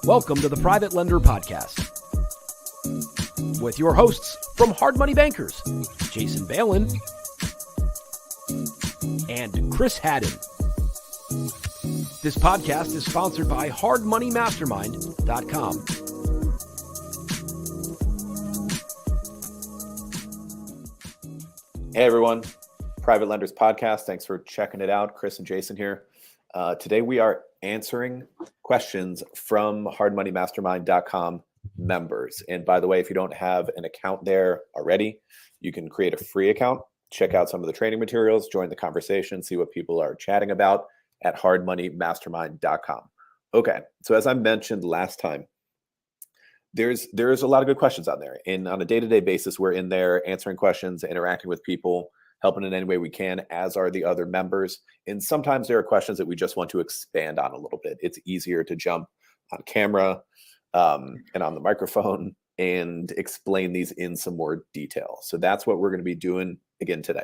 Welcome to the Private Lender Podcast with your hosts from Hard Money Bankers, Jason Balin and Chris Haddon. This podcast is sponsored by hardmoneymastermind.com. Hey everyone, Private Lenders Podcast. Thanks for checking it out. Chris and Jason here. Today we are answering questions from hardmoneymastermind.com members. And by the way, if you don't have an account there already, you can create a free account, check out some of the training materials, join the conversation, see what people are chatting about at hardmoneymastermind.com. Okay, so as I mentioned last time, there's a lot of good questions on there. And on a day-to-day basis, we're in there answering questions, interacting with people, helping in any way we can, as are the other members. And sometimes there are questions that we just want to expand on a little bit. It's easier to jump on camera and on the microphone and explain these in some more detail. So that's what we're going to be doing again today.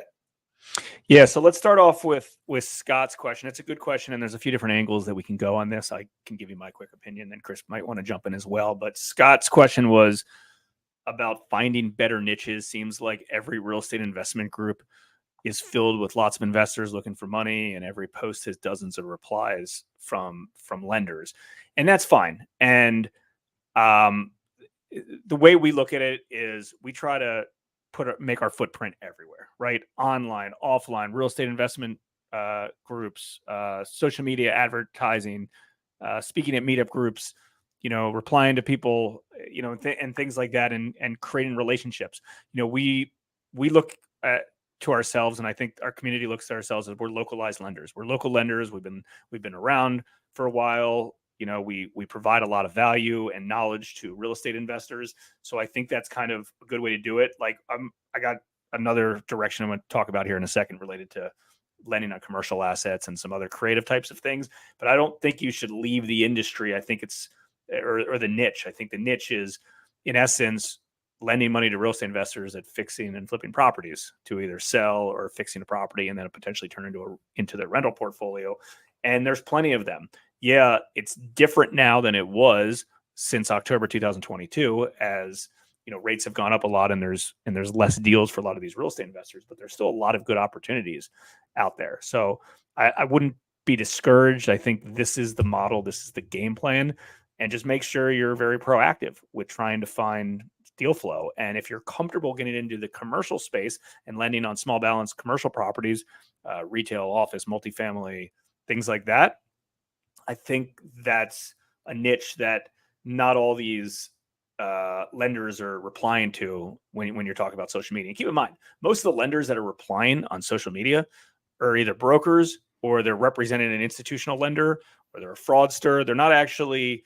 Yeah, so let's start off with Scott's question. It's a good question, and there's a few different angles that we can go on this. I can give you my quick opinion, and Chris might want to jump in as well. But Scott's question was about finding better niches. Seems like every real estate investment group is filled with lots of investors looking for money, and every post has dozens of replies from lenders, and that's fine. And the way we look at it is we try to make our footprint everywhere, right? Online, offline, real estate investment groups, social media advertising, speaking at meetup groups, replying to people, and things like that, and creating relationships. We look to ourselves, and I think our community looks to ourselves as we're localized lenders. We're local lenders. We've been around for a while. We provide a lot of value and knowledge to real estate investors. So I think that's kind of a good way to do it. Like I got another direction I'm going to talk about here in a second related to lending on commercial assets and some other creative types of things. But I don't think you should leave the industry. I think it's, or the niche. I think the niche is, in essence, lending money to real estate investors at fixing and flipping properties to either sell or fixing a property and then potentially turn into their rental portfolio. And there's plenty of them. Yeah, it's different now than it was since October 2022, as rates have gone up a lot, and there's less deals for a lot of these real estate investors, but there's still a lot of good opportunities out there. So I wouldn't be discouraged. I think this is the model, this is the game plan, and just make sure you're very proactive with trying to find deal flow. And if you're comfortable getting into the commercial space and lending on small balance commercial properties, retail, office, multifamily, things like that, I think that's a niche that not all these lenders are replying to when you're talking about social media. And keep in mind, most of the lenders that are replying on social media are either brokers, or they're representing an institutional lender, or they're a fraudster. It's not actually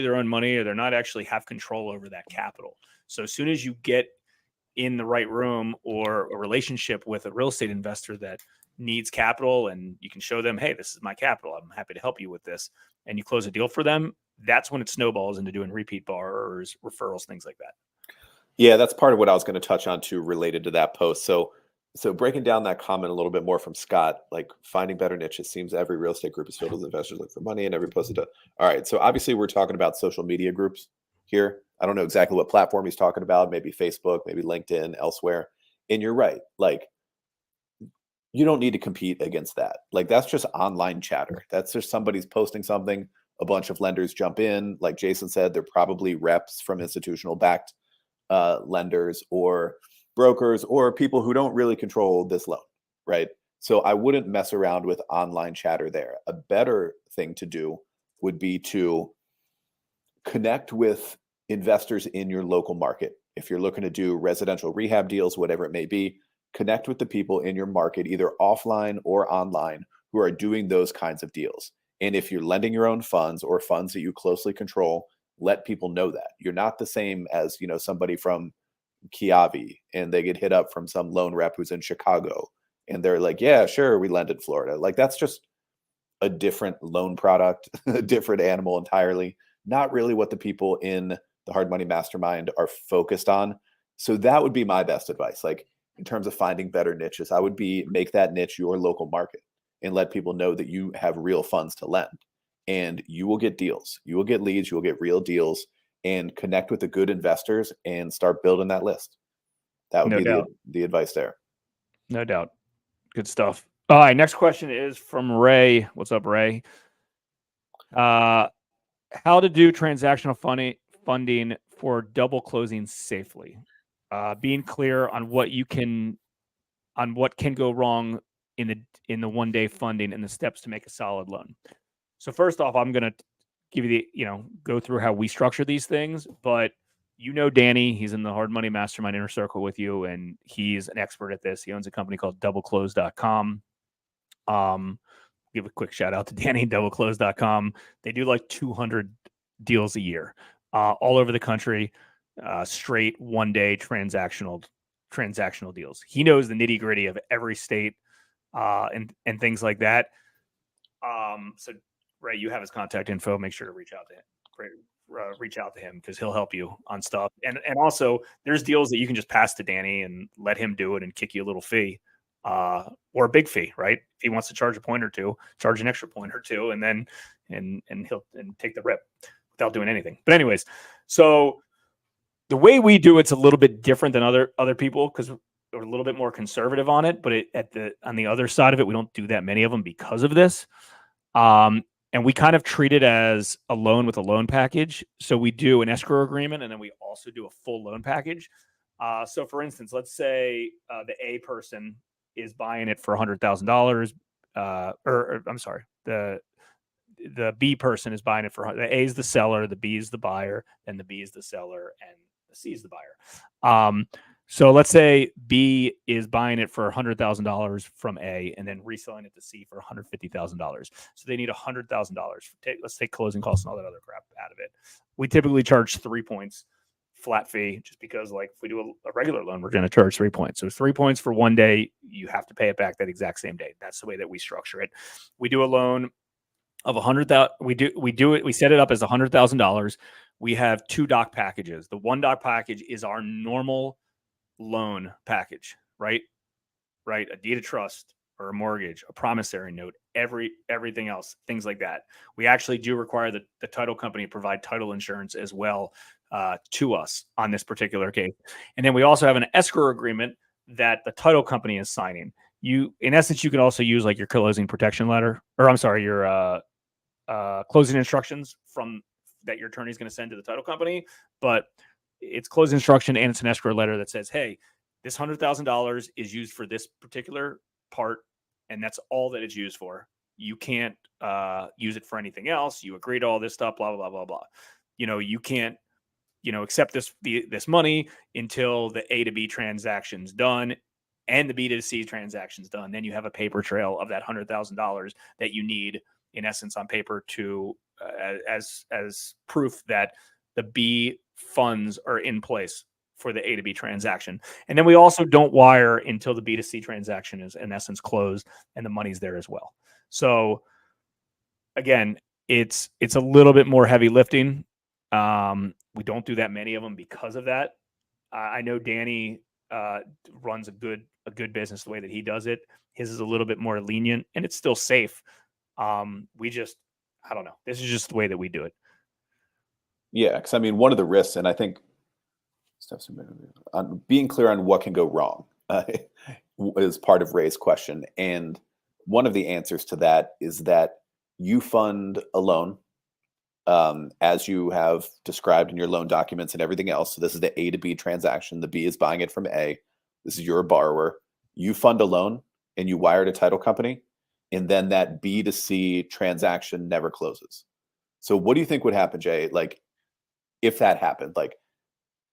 their own money, or they're not actually have control over that capital. So as soon as you get in the right room or a relationship with a real estate investor that needs capital, and you can show them, hey, this is my capital, I'm happy to help you with this, and you close a deal for them, that's when it snowballs into doing repeat borrowers, referrals, things like that. Yeah, that's part of what I was going to touch on too, related to that post. So breaking down that comment a little bit more from Scott, like finding better niches, seems every real estate group is filled with investors looking for money, and every post does. All right, so obviously we're talking about social media groups here. I don't know exactly what platform he's talking about, maybe Facebook, maybe LinkedIn, elsewhere. And you're right, like you don't need to compete against that. Like that's just online chatter. That's just somebody's posting something, a bunch of lenders jump in. Like Jason said, they're probably reps from institutional backed lenders or brokers or people who don't really control this loan, right? So I wouldn't mess around with online chatter there. A better thing to do would be to connect with investors in your local market. If you're looking to do residential rehab deals, whatever it may be, connect with the people in your market, either offline or online, who are doing those kinds of deals. And if you're lending your own funds or funds that you closely control, let people know that. You're not the same as, somebody from Kiavi and they get hit up from some loan rep who's in Chicago and they're like, yeah, sure, we lend in Florida. Like that's just a different loan product, a different animal entirely. Not really what the people in the Hard Money Mastermind are focused on. So that would be my best advice. Like in terms of finding better niches, I would make that niche your local market. and let people know that you have real funds to lend. And you will get deals. You will get leads. You will get real deals, and connect with the good investors and start building that list. That would No be doubt. the advice there. No doubt. Good stuff. All right. Next question is from Ray. What's up, Ray? How to do transactional funding for double closing safely. Being clear on what can go wrong in the 1 day funding and the steps to make a solid loan. So first off, I'm going to give you go through how we structure these things, but Danny, he's in the Hard Money Mastermind inner circle with you, and he's an expert at this. He owns a company called doubleclose.com. Give a quick shout out to Danny, doubleclose.com. They do like 200 deals a year, all over the country, straight 1 day transactional deals. He knows the nitty gritty of every state, and things like that. So Ray, you have his contact info. Make sure to reach out to him. Reach out to him because he'll help you on stuff. And also, there's deals that you can just pass to Danny and let him do it and kick you a little fee, or a big fee, right? If he wants to charge a point or two, charge an extra point or two, and then he'll take the rip without doing anything. But anyways, so the way we do it's a little bit different than other people because we're a little bit more conservative on it. But on the other side of it, we don't do that many of them because of this. And we kind of treat it as a loan with a loan package. So we do an escrow agreement, and then we also do a full loan package. So for instance, let's say the A person is buying it for $100,000, or I'm sorry, the B person is buying it for the A is the seller, the B is the buyer, and the B is the seller, and the C is the buyer. So let's say B is buying it for $100,000 from A and then reselling it to C for $150,000. So they need $100,000. Let's take closing costs and all that other crap out of it. We typically charge 3 points flat fee just because, like, if we do a regular loan, we're going to charge 3 points. So 3 points for 1 day. You have to pay it back that exact same day. That's the way that we structure it. We do a loan of $100,000. We set it up as $100,000. We have 2 doc packages. The 1 doc package is our normal loan package, right? A deed of trust or a mortgage, a promissory note, everything else, things like that. We actually do require the title company to provide title insurance as well to us on this particular case. And then we also have an escrow agreement that the title company is signing. In essence, you can also use like your closing protection letter, or I'm sorry, your closing instructions from that your attorney is going to send to the title company, but it's closing instruction and it's an escrow letter that says, hey, this $100,000 is used for this particular part, and that's all that it's used for. You can't use it for anything else. You agree to all this stuff, blah, blah, blah, blah, blah. You can't, accept this money until the A to B transaction's done and the B to C transaction's done. Then you have a paper trail of that $100,000 that you need, in essence, on paper to as proof that the B funds are in place for the A to B transaction. And then we also don't wire until the B to C transaction is in essence closed and the money's there as well. So again, it's a little bit more heavy lifting. We don't do that many of them because of that. I know Danny runs a good business the way that he does it. His is a little bit more lenient and it's still safe. I don't know. This is just the way that we do it. Yeah, because I mean, one of the risks, and I think on being clear on what can go wrong is part of Ray's question. And one of the answers to that is that you fund a loan as you have described in your loan documents and everything else. So this is the A to B transaction. The B is buying it from A. This is your borrower. You fund a loan and you wire to title company, and then that B to C transaction never closes. So what do you think would happen, Jay? Like, if that happened, like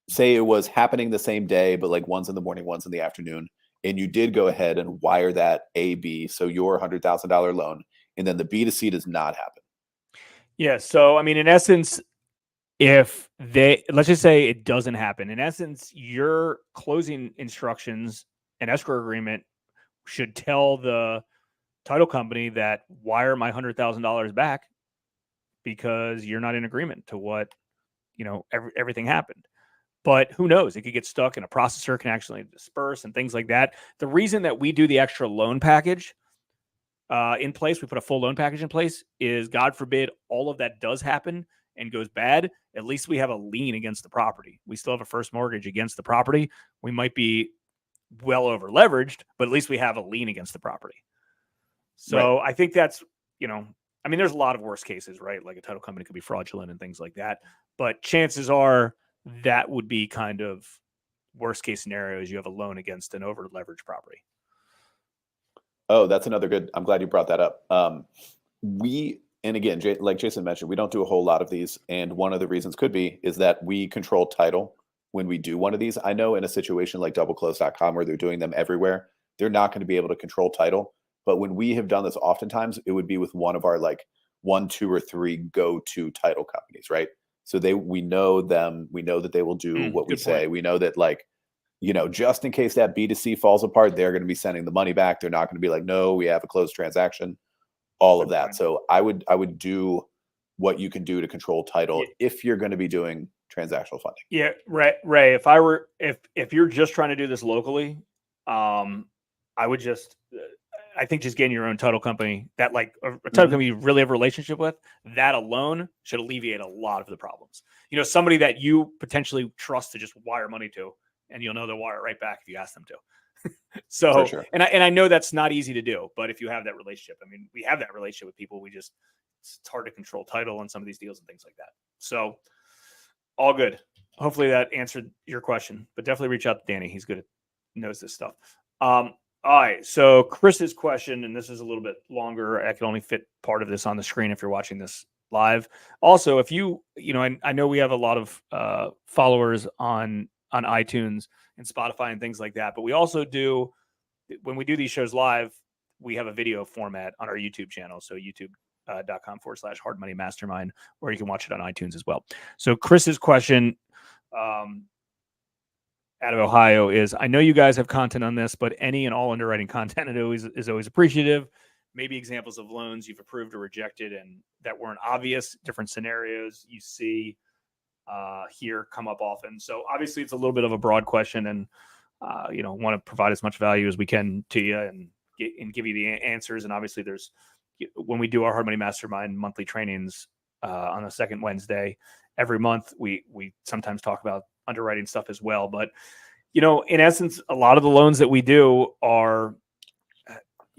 say it was happening the same day, but like one's in the morning, one's in the afternoon, and you did go ahead and wire that A, B, so your $100,000 loan, and then the B to C does not happen. Yeah. So, I mean, in essence, let's just say it doesn't happen. In essence, your closing instructions and escrow agreement should tell the title company that wire my $100,000 back because you're not in agreement to what, everything happened. But who knows? It could get stuck and a processor can actually disperse and things like that. The reason that we do the extra loan package in place, we put a full loan package in place, is God forbid all of that does happen and goes bad, at least we have a lien against the property. We still have a first mortgage against the property. We might be well over leveraged, but at least we have a lien against the property. So I think that's, I mean, there's a lot of worst cases, right? Like a title company could be fraudulent and things like that. But chances are that would be kind of worst case scenario is you have a loan against an over leveraged property. Oh, that's another good. I'm glad you brought that up. And again, like Jason mentioned, we don't do a whole lot of these. And one of the reasons could be is that we control title when we do one of these. I know in a situation like doubleclose.com where they're doing them everywhere, they're not going to be able to control title. But when we have done this oftentimes, it would be with one of our like 1, 2, or 3 go-to title companies, right? So we know them. We know that they will do what we say. We know that like, just in case that B2C falls apart, they're going to be sending the money back. They're not going to be like, no, we have a closed transaction, all of that. So I would do what you can do to control title if you're going to be doing transactional funding. Yeah. Ray, if you're just trying to do this locally, I would I think just getting your own title company that like a title company you really have a relationship with, that alone should alleviate a lot of the problems. Somebody that you potentially trust to just wire money to, and you'll know they'll wire it right back if you ask them to. So, for sure. and I know that's not easy to do, but if you have that relationship, I mean, we have that relationship with people. It's hard to control title on some of these deals and things like that. So all good. Hopefully that answered your question, but definitely reach out to Danny. He's good knows this stuff. All right. So Chris's question, and this is a little bit longer. I can only fit part of this on the screen if you're watching this live. Also, if I know we have a lot of followers on iTunes and Spotify and things like that, but we also do, when we do these shows live, we have a video format on our YouTube channel. So youtube.com/Hard Money Mastermind, or you can watch it on iTunes as well. So Chris's question, out of Ohio is, I know you guys have content on this, but any and all underwriting content is always appreciative. Maybe examples of loans you've approved or rejected and that weren't obvious, different scenarios you see here come up often. So obviously it's a little bit of a broad question, and want to provide as much value as we can to you and give you the answers. And obviously when we do our Hard Money Mastermind monthly trainings on the second Wednesday every month, we sometimes talk about underwriting stuff as well. But, in essence, a lot of the loans that we do are,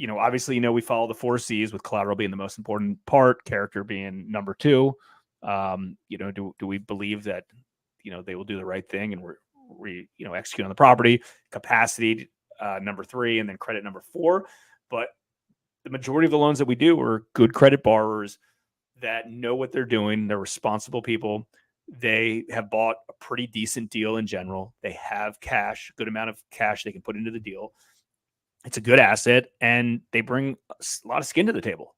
obviously, we follow the 4 C's, with collateral being the most important part, character being number 2. Do we believe that, they will do the right thing and we execute on the property, capacity, number 3, and then credit number 4. But the majority of the loans that we do are good credit borrowers that know what they're doing. They're responsible people. They have bought a pretty decent deal in general. They have cash, good amount of cash they can put into the deal. It's a good asset, and they bring a lot of skin to the table.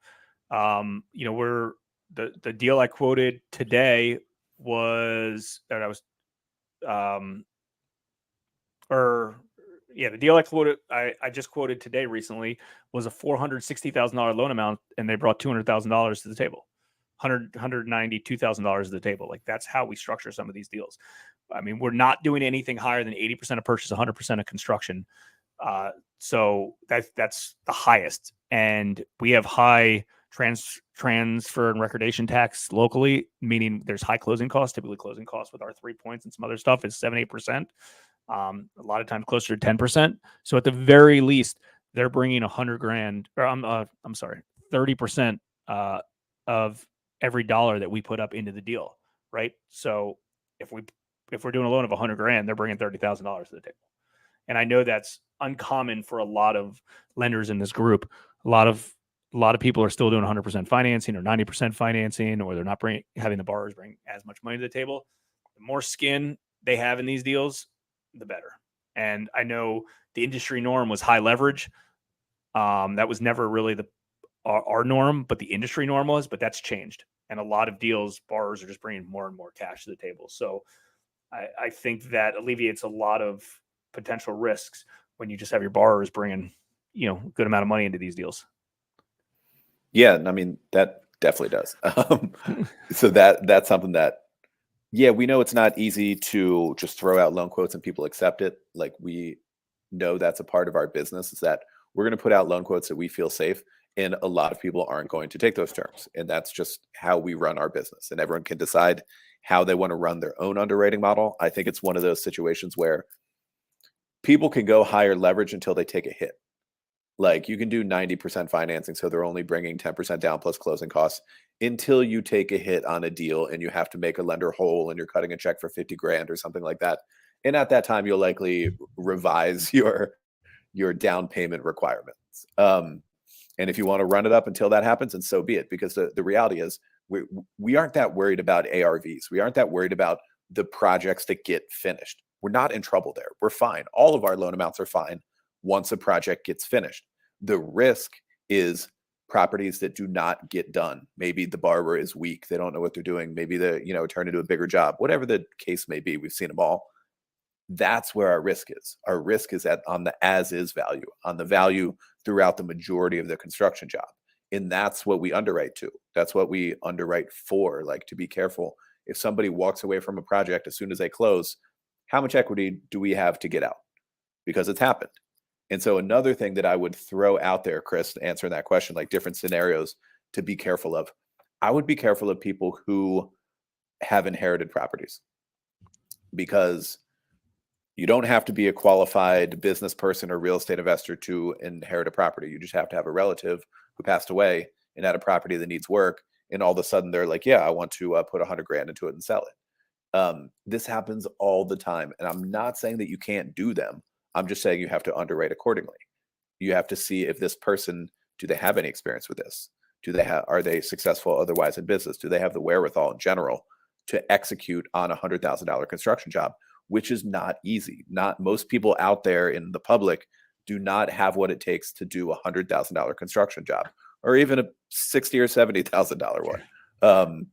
We're the deal I quoted today was that the deal I just quoted today recently was a $460,000 loan amount, and they brought $200,000 to the table. $192,000 to the table. Like, that's how we structure some of these deals. I mean, we're not doing anything higher than 80% of purchase, 100% of construction. So that's the highest. And we have high transfer and recordation tax locally, meaning there's high closing costs. Typically closing costs with our 3 points and some other stuff is 7-8%. A lot of times closer to 10%. So at the very least, they're bringing $100,000, or 30% of every dollar that we put up into the deal, right? So if we're doing a loan of $100,000, they're bringing $30,000 to the table. And I know that's uncommon for a lot of lenders in this group. A lot of people are still doing 100% financing or 90% financing, or they're not having the borrowers bring as much money to the table. The more skin they have in these deals, the better. And I know the industry norm was high leverage. That was never really our norm, but the industry norm was, but that's changed. And a lot of deals, borrowers are just bringing more and more cash to the table. So I think that alleviates a lot of potential risks when you just have your borrowers bringing, a good amount of money into these deals. Yeah. I mean, that definitely does. So that's something that, we know it's not easy to just throw out loan quotes and people accept it. Like, we know that's a part of our business, is that we're going to put out loan quotes that we feel safe. And a lot of people aren't going to take those terms. And that's just how we run our business. And everyone can decide how they want to run their own underwriting model. I think it's one of those situations where people can go higher leverage until they take a hit. Like you can do 90% financing, so they're only bringing 10% down plus closing costs until you take a hit on a deal and you have to make a lender whole and you're cutting a check for 50 grand or something like that. And at that time, you'll likely revise your down payment requirements. And if you want to run it up until that happens, and so be it, because the reality is we aren't that worried about ARVs. We aren't that worried about the projects that get finished. We're not in trouble there. We're fine. All of our loan amounts are fine once a project gets finished. The risk is properties that do not get done. Maybe the borrower is weak. They don't know what they're doing. Maybe they, turn into a bigger job, whatever the case may be. We've seen them all. That's where our risk is. Our risk is on the as is value, on the value throughout the majority of the construction job. And that's what we underwrite to. That's what we underwrite for, like to be careful. If somebody walks away from a project as soon as they close, how much equity do we have to get out? Because it's happened. And so another thing that I would throw out there, Chris, answering that question, like different scenarios to be careful of, I would be careful of people who have inherited properties, because you don't have to be a qualified business person or real estate investor to inherit a property. You just have to have a relative who passed away and had a property that needs work. And all of a sudden they're like, yeah, I want to put 100 grand into it and sell it. This happens all the time. And I'm not saying that you can't do them. I'm just saying you have to underwrite accordingly. You have to see if this person, do they have any experience with this? Are they successful otherwise in business? Do they have the wherewithal in general to execute on a $100,000 construction job, which is not easy. Not most people out there in the public do not have what it takes to do a $100,000 construction job, or even a $60,000 or $70,000 one.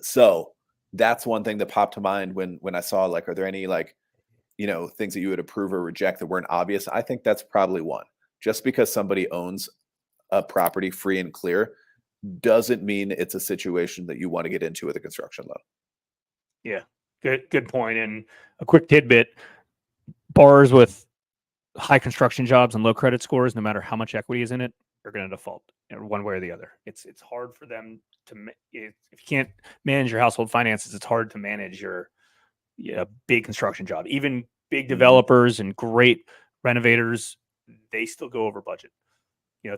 So that's one thing that popped to mind when I saw, like, are there any things that you would approve or reject that weren't obvious? I think that's probably one. Just because somebody owns a property free and clear doesn't mean it's a situation that you want to get into with a construction loan. Yeah, good point. And a quick tidbit: borrowers with high construction jobs and low credit scores, no matter how much equity is in it, are going to default one way or the other. It's hard for them to, if you can't manage your household finances, it's hard to manage your big construction job. Even big developers and great renovators, they still go over budget.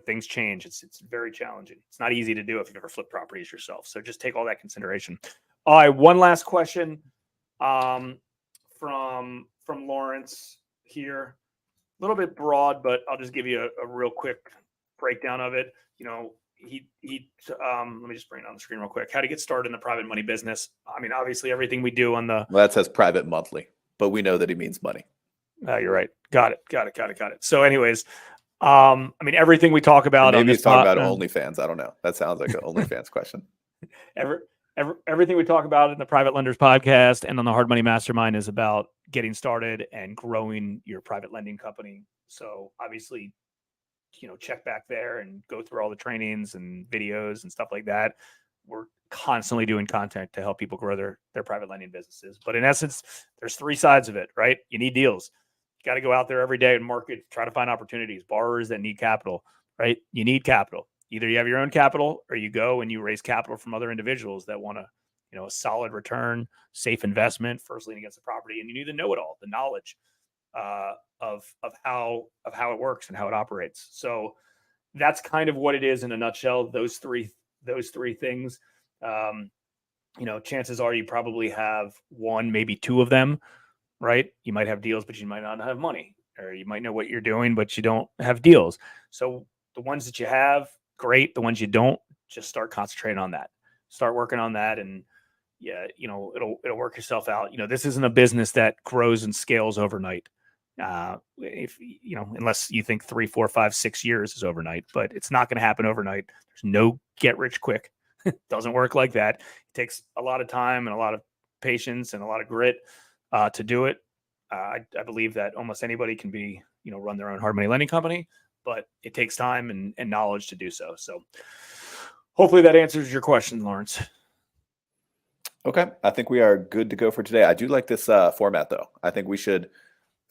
Things change. It's very challenging. It's not easy to do if you've ever flipped properties yourself. So just take all that consideration. All right, one last question from Lawrence here. A little bit broad, but I'll just give you a real quick breakdown of it. He let me just bring it on the screen real quick. How to get started in the private money business. I mean, obviously everything we do on the... Well, that says private monthly, but we know that he means money. You're right. Got it. So anyways, everything we talk about... Or maybe he's talking about OnlyFans. I don't know. That sounds like an OnlyFans question. Everything we talk about in the Private Lenders podcast and on the Hard Money Mastermind is about getting started and growing your private lending company. So obviously, check back there and go through all the trainings and videos and stuff like that. We're constantly doing content to help people grow their private lending businesses. But in essence, there's three sides of it, right? You need deals. You got to go out there every day and market, try to find opportunities, borrowers that need capital, right? You need capital. Either you have your own capital or you go and you raise capital from other individuals that want to, a solid return, safe investment, first lien against the property. And you need to know it all, the knowledge of how it works and how it operates. So that's kind of what it is in a nutshell. Those three things. Chances are you probably have one, maybe two of them, right? You might have deals, but you might not have money, or you might know what you're doing, but you don't have deals. So the ones that you have, great. The ones you don't, just start concentrating on that. Start working on that, and it'll work yourself out. This isn't a business that grows and scales overnight. Unless you think 3, 4, 5, 6 years is overnight, but it's not going to happen overnight. There's no get rich quick. It doesn't work like that. It takes a lot of time and a lot of patience and a lot of grit to do it. I believe that almost anybody can run their own hard money lending company, but it takes time and knowledge to do so. So hopefully that answers your question, Lawrence. Okay. I think we are good to go for today. I do like this format, though. I think we should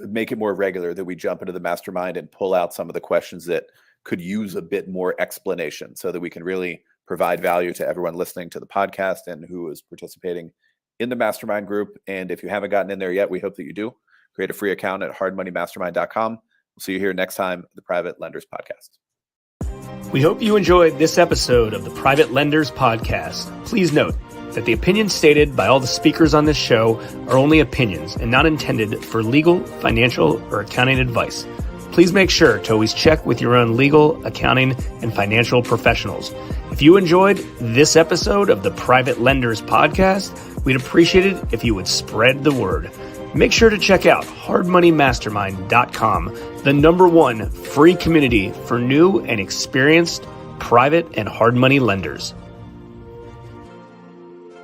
make it more regular, that we jump into the mastermind and pull out some of the questions that could use a bit more explanation so that we can really provide value to everyone listening to the podcast and who is participating in the mastermind group. And if you haven't gotten in there yet, we hope that you do. Create a free account at hardmoneymastermind.com. We'll see you here next time, the Private Lenders Podcast. We hope you enjoyed this episode of the Private Lenders Podcast. Please note that the opinions stated by all the speakers on this show are only opinions and not intended for legal, financial, or accounting advice. Please make sure to always check with your own legal, accounting, and financial professionals. If you enjoyed this episode of the Private Lenders Podcast, we'd appreciate it if you would spread the word. Make sure to check out hardmoneymastermind.com, the #1 free community for new and experienced private and hard money lenders.